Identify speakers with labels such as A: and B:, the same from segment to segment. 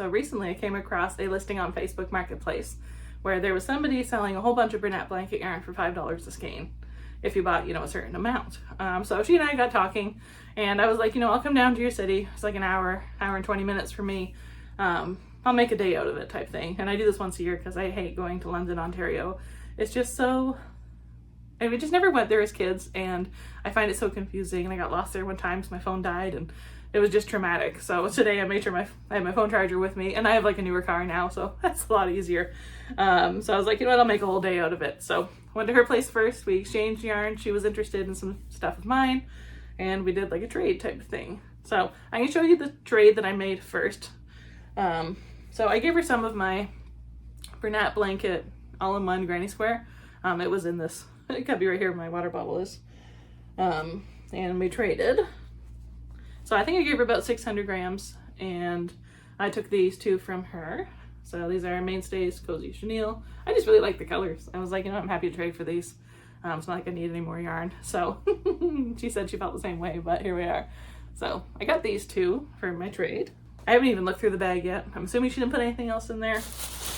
A: So recently I came across a listing on Facebook Marketplace where there was somebody selling a whole bunch of brunette blanket yarn for $5 a skein if you bought, you know, a certain amount. So she and I got talking, and I was like, you know, I'll come down to your city. It's like an hour and 20 minutes for me. I'll make a day out of it type thing. And I do this once a year because I hate going to London, Ontario. It's just so, and we just never went there as kids, and I find it so confusing. And I got lost there one time because my phone died, and it was just traumatic. So today I made sure I had my phone charger with me, and I have like a newer car now, so that's a lot easier. So I was like, you know what, I'll make a whole day out of it. So went to her place first, we exchanged yarn. She was interested in some stuff of mine, and we did like a trade type of thing. So I'm gonna show you the trade that I made first. So I gave her some of my brunette blanket all-in-one granny square. It was in this, it could be right here where my water bottle is. And we traded. So I think I gave her about 600 grams, and I took these two from her. So these are Mainstays Cozy Chenille. I just really like the colors. I was like, you know, I'm happy to trade for these. It's not like I need any more yarn. So she said she felt the same way, but here we are. So I got these two for my trade. I haven't even looked through the bag yet. I'm assuming she didn't put anything else in there.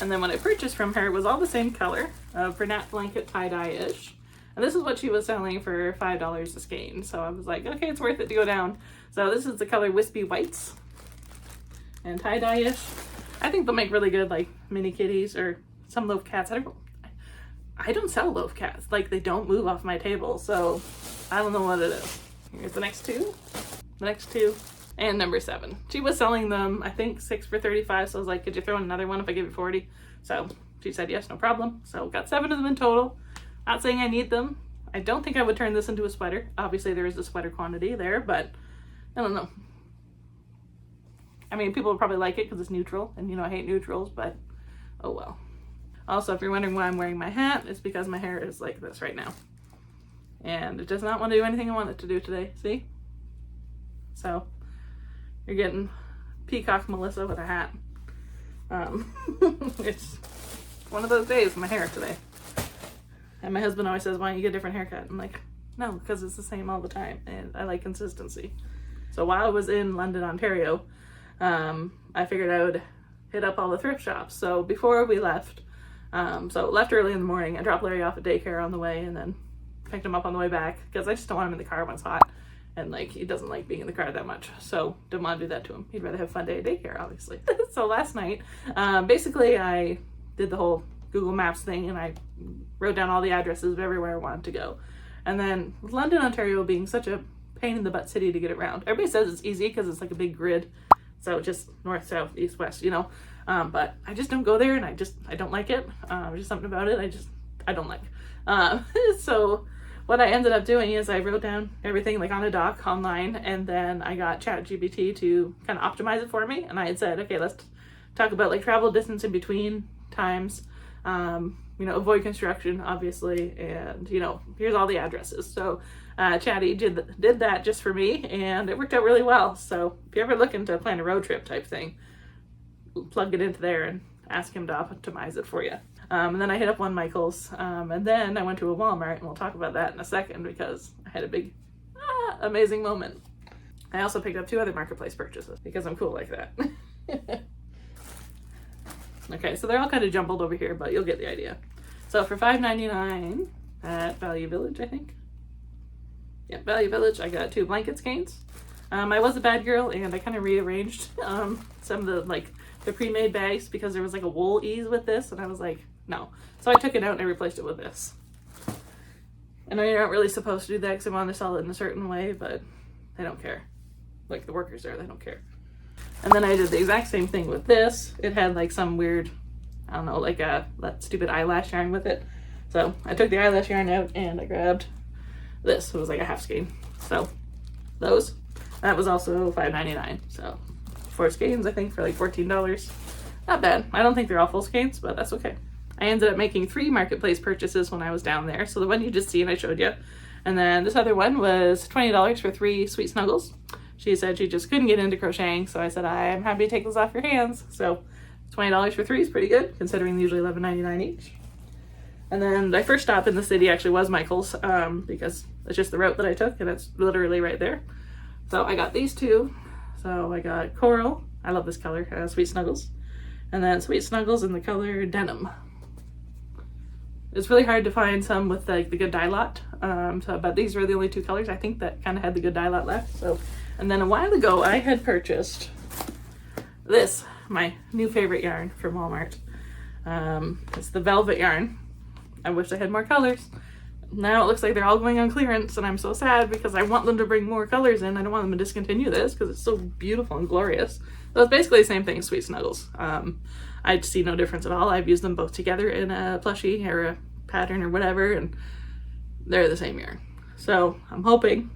A: And then what I purchased from her was all the same color, brunette blanket tie-dye-ish. And this is what she was selling for $5 a skein. So I was like, okay, it's worth it to go down. So this is the color Wispy Whites and tie-dye-ish. I think they'll make really good like mini kitties or some loaf cats. I don't sell loaf cats. Like, they don't move off my table. So I don't know what it is. Here's the next two, and number 7. She was selling them, I think 6 for $35. So I was like, could you throw in another one if I give you 40? So she said, yes, no problem. So got 7 of them in total. Not saying I need them. I don't think I would turn this into a sweater. Obviously there is a sweater quantity there, but I don't know. I mean, people will probably like it because it's neutral, and you know I hate neutrals, but oh well. Also, if you're wondering why I'm wearing my hat, it's because my hair is like this right now. And it does not want to do anything I want it to do today, see? So, you're getting Peacock Melissa with a hat. It's one of those days with my hair today. And my husband always says, why don't you get a different haircut? I'm like, no, because it's the same all the time, and I like consistency. So while I was in London, Ontario, I figured I would hit up all the thrift shops. So before we left, left early in the morning, I dropped Larry off at daycare on the way, and then picked him up on the way back, because I just don't want him in the car when it's hot. And like, he doesn't like being in the car that much. So didn't want to do that to him. He'd rather have a fun day at daycare, obviously. So last night, basically I did the whole Google Maps thing, and I wrote down all the addresses of everywhere I wanted to go. And then with London, Ontario being such a pain in the butt city to get around. Everybody says it's easy because it's like a big grid. So just north, south, east, west, you know. But I just don't go there, and I don't like it. Just something about it I don't like. So what I ended up doing is I wrote down everything like on a doc online, and then I got ChatGPT to kind of optimize it for me. And I had said, okay, let's talk about like travel distance in between times, you know, avoid construction, obviously, and, you know, here's all the addresses. So Chatty did that just for me, and it worked out really well. So if you're ever looking to plan a road trip type thing, plug it into there and ask him to optimize it for you. And then I hit up one Michael's, and then I went to a Walmart, and we'll talk about that in a second because I had a big, amazing moment. I also picked up 2 other marketplace purchases because I'm cool like that. Okay, so they're all kind of jumbled over here, but you'll get the idea. So for $5.99 at Value Village, I think. Yeah, Value Village, I got 2 blanket skeins. I was a bad girl, and I kind of rearranged some of the like the pre-made bags because there was like a wool ease with this, and I was like, no. So I took it out and I replaced it with this. I know you're not really supposed to do that because I wanted to sell it in a certain way, but they don't care. Like the workers there, they don't care. And then I did the exact same thing with this. It had like some weird, I don't know, like that stupid eyelash yarn with it. So I took the eyelash yarn out and I grabbed this. It was like a half skein. So those, that was also $5.99. So 4 skeins, I think, for like $14. Not bad. I don't think they're all full skeins, but that's okay. I ended up making 3 marketplace purchases when I was down there. So the one you just seen, I showed you. And then this other one was $20 for 3 sweet snuggles. She said she just couldn't get into crocheting, so I said, I'm happy to take those off your hands. So $20 for 3 is pretty good, considering they're usually $11.99 each. And then my first stop in the city actually was Michael's, because it's just the route that I took, and it's literally right there. So I got these 2. So I got Coral I love this color, Sweet Snuggles. And then Sweet Snuggles in the color Denim. It's really hard to find some with like the good dye lot, but these were the only 2 colors I think that kind of had the good dye lot left. So, and then a while ago I had purchased this, my new favorite yarn from Walmart. It's the velvet yarn. I wish I had more colors. Now it looks like they're all going on clearance, and I'm so sad because I want them to bring more colors in. I don't want them to discontinue this because it's so beautiful and glorious. So it's basically the same thing as Sweet Snuggles. I see no difference at all. I've used them both together in a plushie or a pattern or whatever, and they're the same yarn. So I'm hoping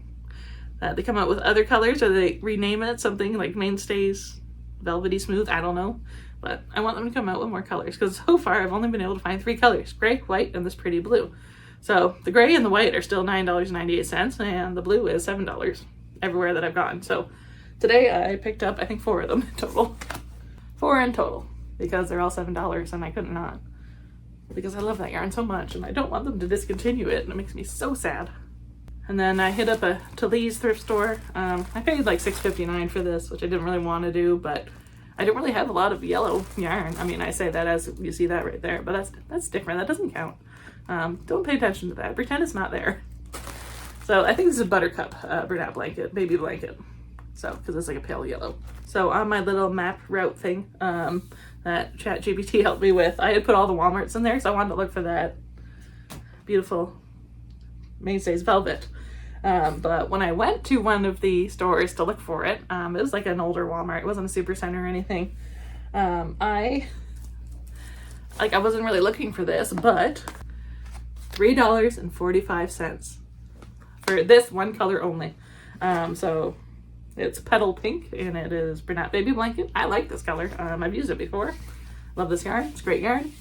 A: that they come out with other colors, or they rename it something like Mainstays Velvety Smooth. I don't know. But I want them to come out with more colors, because so far I've only been able to find 3 colors: gray, white, and this pretty blue. So the gray and the white are still $9.98, and the blue is $7 everywhere that I've gone. So today I picked up, I think, 4 of them in total. 4 in total, because they're all $7, and I couldn't not. Because I love that yarn so much, and I don't want them to discontinue it, and it makes me so sad. And then I hit up a Lee's thrift store. I paid like $6.59 for this, which I didn't really want to do, but I don't really have a lot of yellow yarn. I mean, I say that as you see that right there, but that's different. That doesn't count. Don't pay attention to that. Pretend it's not there. So I think this is a Buttercup Bernat blanket, baby blanket. So, because it's like a pale yellow. So on my little map route thing that ChatGPT helped me with, I had put all the Walmarts in there, so I wanted to look for that beautiful Mainstays Velvet. But when I went to one of the stores to look for it, it was like an older Walmart. It wasn't a super center or anything. I wasn't really looking for this, but $3.45 for this one color only. So it's petal pink, and it is Bernat baby blanket. I like this color. I've used it before. Love this yarn. It's great yarn.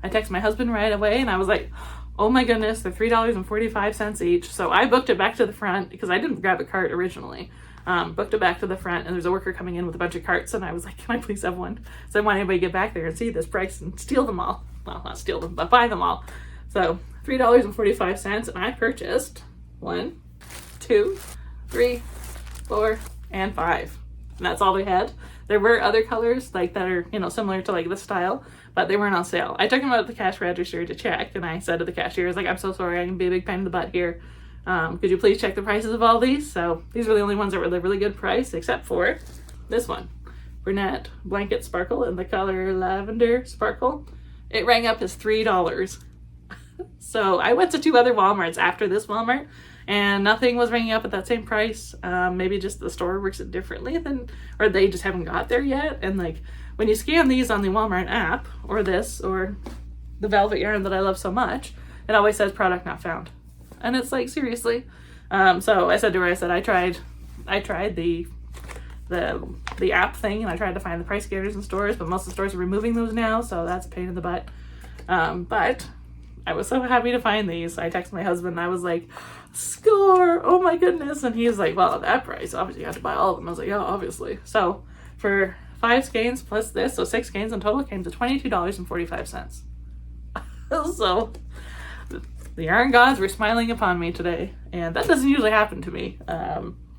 A: I texted my husband right away, and I was like, oh my goodness, they're $3.45 each. So I booked it back to the front because I didn't grab a cart originally. Booked it back to the front, and there's a worker coming in with a bunch of carts, and I was like, can I please have one? So I want anybody to get back there and see this price and steal them all. Well, not steal them, but buy them all. So $3.45, and I purchased 1, 2, 3, 4, and 5. And that's all they had. There were other colors like that are, similar to like this style, but they weren't on sale. I took them out at the cash register to check, and I said to the cashier, I was like, I'm so sorry, I can be a big pain in the butt here. Could you please check the prices of all these? So these were the only ones that were the really good price, except for this one, Bernat Blanket Sparkle in the color Lavender Sparkle. It rang up as $3. So I went to 2 other Walmarts after this Walmart, and nothing was ringing up at that same price. Maybe just the store works it differently or they just haven't got there yet. And like when you scan these on the Walmart app, or this, or the velvet yarn that I love so much, it always says product not found. And it's like, seriously. So I said to her, I tried the app thing, and I tried to find the price scanners in stores, but most of the stores are removing those now, so that's a pain in the butt. But I was so happy to find these. I texted my husband, and I was like, score! Oh my goodness! And he was like, well, at that price, obviously you have to buy all of them. I was like, yeah, obviously. So for 5 skeins plus this, so 6 skeins in total, came to $22.45. So the yarn gods were smiling upon me today, and that doesn't usually happen to me.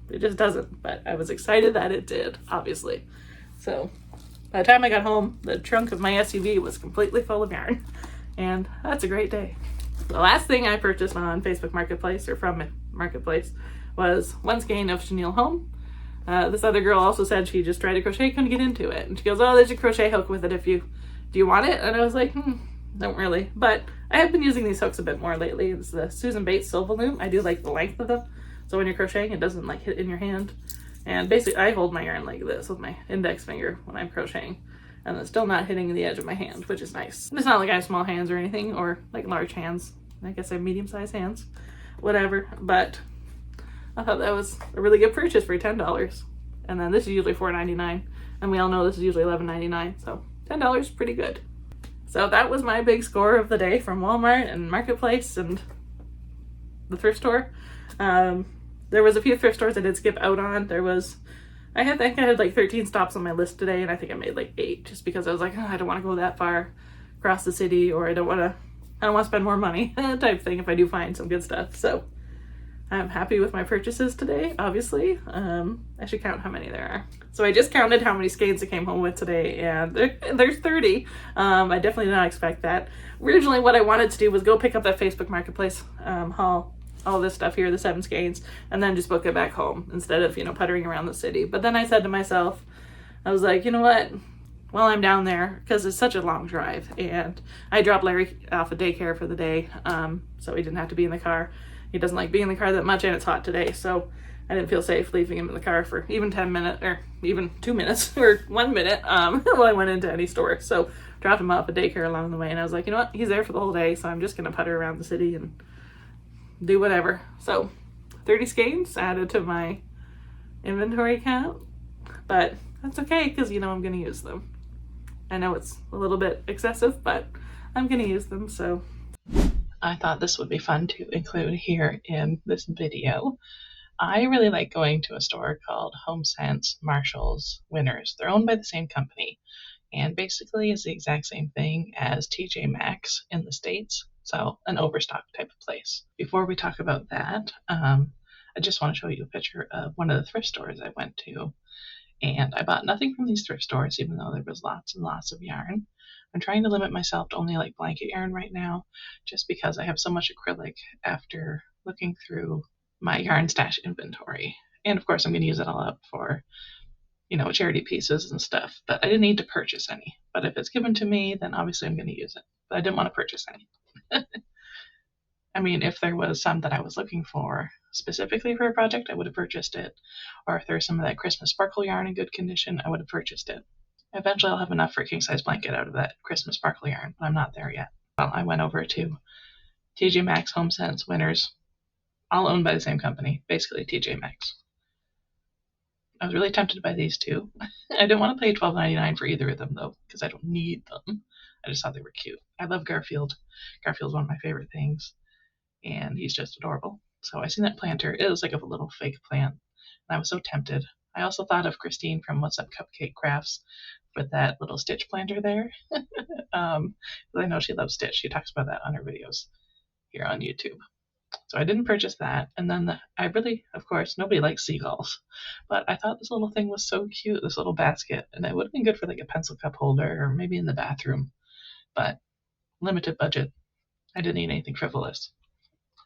A: It just doesn't, but I was excited that it did, obviously. So by the time I got home, the trunk of my SUV was completely full of yarn, and that's a great day. The last thing I purchased on Facebook Marketplace, or from Marketplace, was 1 skein of chenille home. This other girl also said she just tried to crochet, couldn't get into it, and she goes, oh, there's a crochet hook with it do you want it? And I was like, don't really, but I have been using these hooks a bit more lately. It's the Susan Bates Silva Loom. I do like the length of them, so when you're crocheting it doesn't like hit in your hand. And basically I hold my yarn like this with my index finger when I'm crocheting, and it's still not hitting the edge of my hand, which is nice. It's not like I have small hands or anything, or like large hands. I guess I have medium-sized hands, whatever, but I thought that was a really good purchase for $10. And then this is usually $4.99, and we all know this is usually $11.99, so $10 is pretty good. So that was my big score of the day from Walmart and Marketplace and the thrift store. There was a few thrift stores I did skip out on. I think I had like 13 stops on my list today, and I think I made like 8 just because I was like, I don't want to go that far across the city, or I don't want to spend more money type thing if I do find some good stuff. So I'm happy with my purchases today, obviously. I should count how many there are. So I just counted how many skeins I came home with today, and there's 30. I definitely did not expect that. Originally, what I wanted to do was go pick up that Facebook Marketplace haul, all this stuff here, the 7 skeins, and then just book it back home instead of, puttering around the city. But then I said to myself, I was like, you know what? While I'm down there, because it's such a long drive, and I dropped Larry off at daycare for the day, so he didn't have to be in the car. He doesn't like being in the car that much, and it's hot today, so I didn't feel safe leaving him in the car for even 10 minutes, or even 2 minutes, or 1 minute, while I went into any store. So dropped him off at daycare along the way, and I was like, you know what? He's there for the whole day, so I'm just going to putter around the city and do whatever. So 30 skeins added to my inventory count, but that's okay, because I'm going to use them. I know it's a little bit excessive, but I'm going to use them, so I thought this would be fun to include here in this video. I really like going to a store called HomeSense, Marshalls, Winners. They're owned by the same company, and basically is the exact same thing as TJ Maxx in the States, so an overstock type of place. Before we talk about that, I just want to show you a picture of one of the thrift stores I went to. And I bought nothing from these thrift stores, even though there was lots and lots of yarn. I'm trying to limit myself to only like blanket yarn right now, just because I have so much acrylic after looking through my yarn stash inventory. And of course, I'm going to use it all up for, charity pieces and stuff. But I didn't need to purchase any. But if it's given to me, then obviously I'm going to use it. But I didn't want to purchase any. I mean, if there was some that I was looking for specifically for a project, I would have purchased it. Or if there's some of that Christmas sparkle yarn in good condition, I would have purchased it. Eventually I'll have enough for a king-size blanket out of that Christmas sparkle yarn, but I'm not there yet. Well, I went over to TJ Maxx, HomeSense, Winners, all owned by the same company, basically TJ Maxx. I was really tempted to buy these two. I didn't want to pay $12.99 for either of them, though, because I don't need them. I just thought they were cute. I love Garfield. Garfield's one of my favorite things, and he's just adorable. So I seen that planter. It was like a little fake plant, and I was so tempted. I also thought of Christine from What's Up Cupcake Crafts with that little stitch planter there. I know she loves Stitch. She talks about that on her videos here on YouTube. So I didn't purchase that. And then of course, nobody likes seagulls, but I thought this little thing was so cute, this little basket, and it would have been good for like a pencil cup holder or maybe in the bathroom, but limited budget. I didn't need anything frivolous.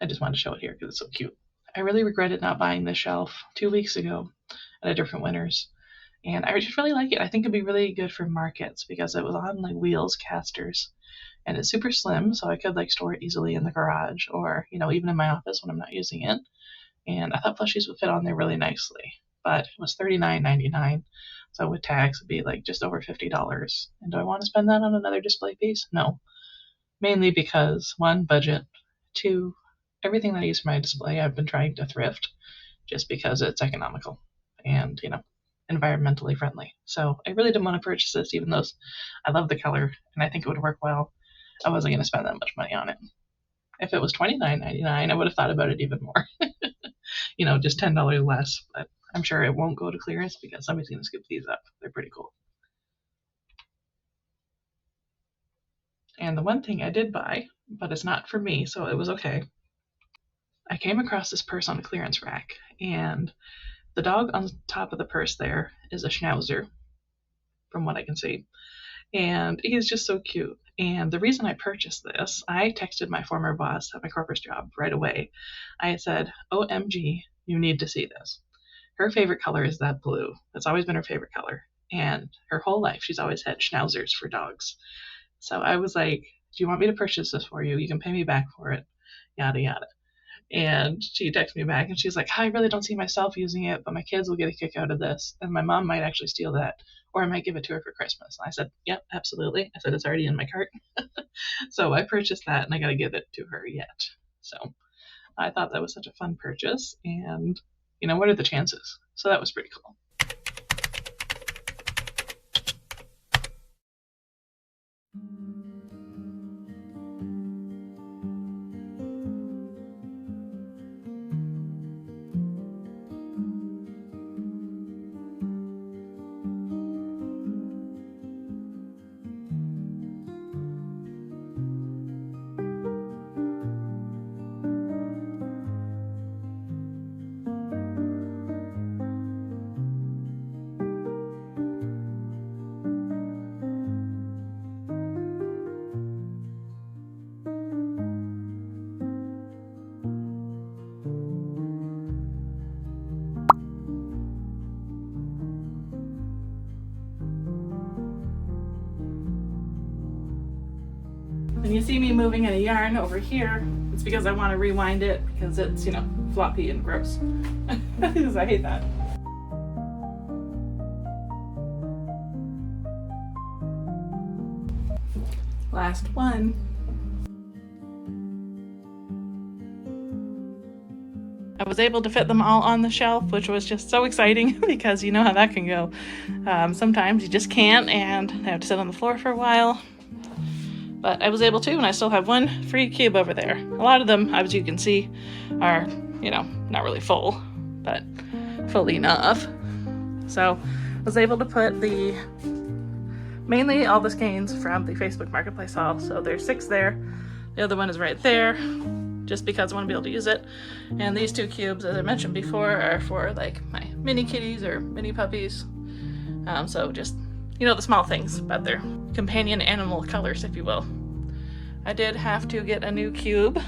A: I just wanted to show it here because it's so cute. I really regretted not buying this shelf 2 weeks ago at a different Winners. And I just really like it. I think it'd be really good for markets because it was on like wheels casters. And it's super slim, so I could like store it easily in the garage or, even in my office when I'm not using it. And I thought plushies would fit on there really nicely. But it was $39.99. So with tax it'd be like just over $50. And do I want to spend that on another display piece? No. Mainly because 1, budget, 2, everything that I use for my display I've been trying to thrift just because it's economical and, environmentally friendly. So I really didn't want to purchase this, even though I love the color and I think it would work well. I wasn't going to spend that much money on it. If it was $29.99, I would have thought about it even more. Just $10 less, but I'm sure it won't go to clearance because somebody's going to scoop these up. They're pretty cool. And the one thing I did buy, but it's not for me, so it was okay. I came across this purse on a clearance rack, and the dog on top of the purse there is a Schnauzer, from what I can see. And he's just so cute. And the reason I purchased this, I texted my former boss at my corporate job right away. I said, OMG, you need to see this. Her favorite color is that blue. That's always been her favorite color. And her whole life, she's always had Schnauzers for dogs. So I was like, do you want me to purchase this for you? You can pay me back for it. Yada, yada. And she texted me back and she's like, I really don't see myself using it, but my kids will get a kick out of this. And my mom might actually steal that, or I might give it to her for Christmas. And I said, yep, absolutely. I said, it's already in my cart. So I purchased that and I got to give it to her yet. So I thought that was such a fun purchase. And, what are the chances? So that was pretty cool. When you see me moving a yarn over here, it's because I want to rewind it because it's, you know, floppy and gross. Because I hate that. Last one. I was able to fit them all on the shelf, which was just so exciting because you know how that can go. Sometimes you just can't and I have to sit on the floor for a while. But I was able to, and I still have one free cube over there. A lot of them, as you can see, are, you know, not really full, but full enough. So I was able to put mainly all the skeins from the Facebook Marketplace haul. So there's 6 there. The other one is right there, just because I want to be able to use it. And these 2 cubes, as I mentioned before, are for like my mini kitties or mini puppies. So just, you know, the small things, but they're companion animal colors, if you will. I did have to get a new cube.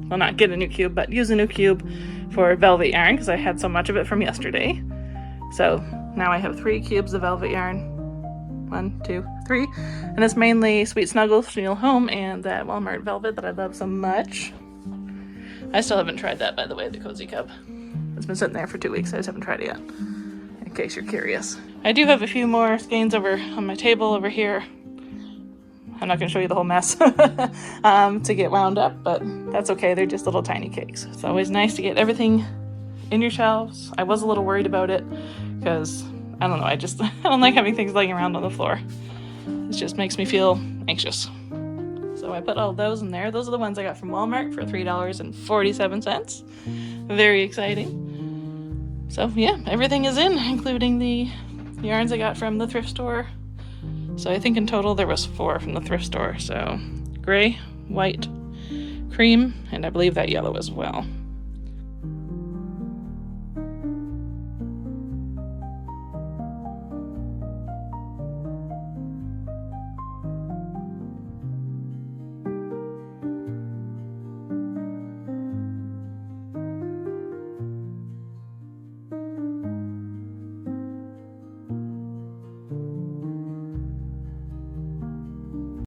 A: Well, not get a new cube, but use a new cube for velvet yarn because I had so much of it from yesterday. So now I have 3 cubes of velvet yarn. 1, 2, 3. And it's mainly Sweet Snuggles, Chenille Home, and that Walmart velvet that I love so much. I still haven't tried that, by the way, the Cozy Cup. It's been sitting there for 2 weeks. I just haven't tried it yet, in case you're curious. I do have a few more skeins over on my table over here. I'm not going to show you the whole mess to get wound up, but that's okay. They're just little tiny cakes. It's always nice to get everything in your shelves. I was a little worried about it because, I don't know, I don't like having things laying around on the floor. It just makes me feel anxious. So I put all those in there. Those are the ones I got from Walmart for $3.47. Very exciting. So yeah, everything is in, including the yarns I got from the thrift store. So I think in total there was 4 from the thrift store. So gray, white, cream, and I believe that yellow as well.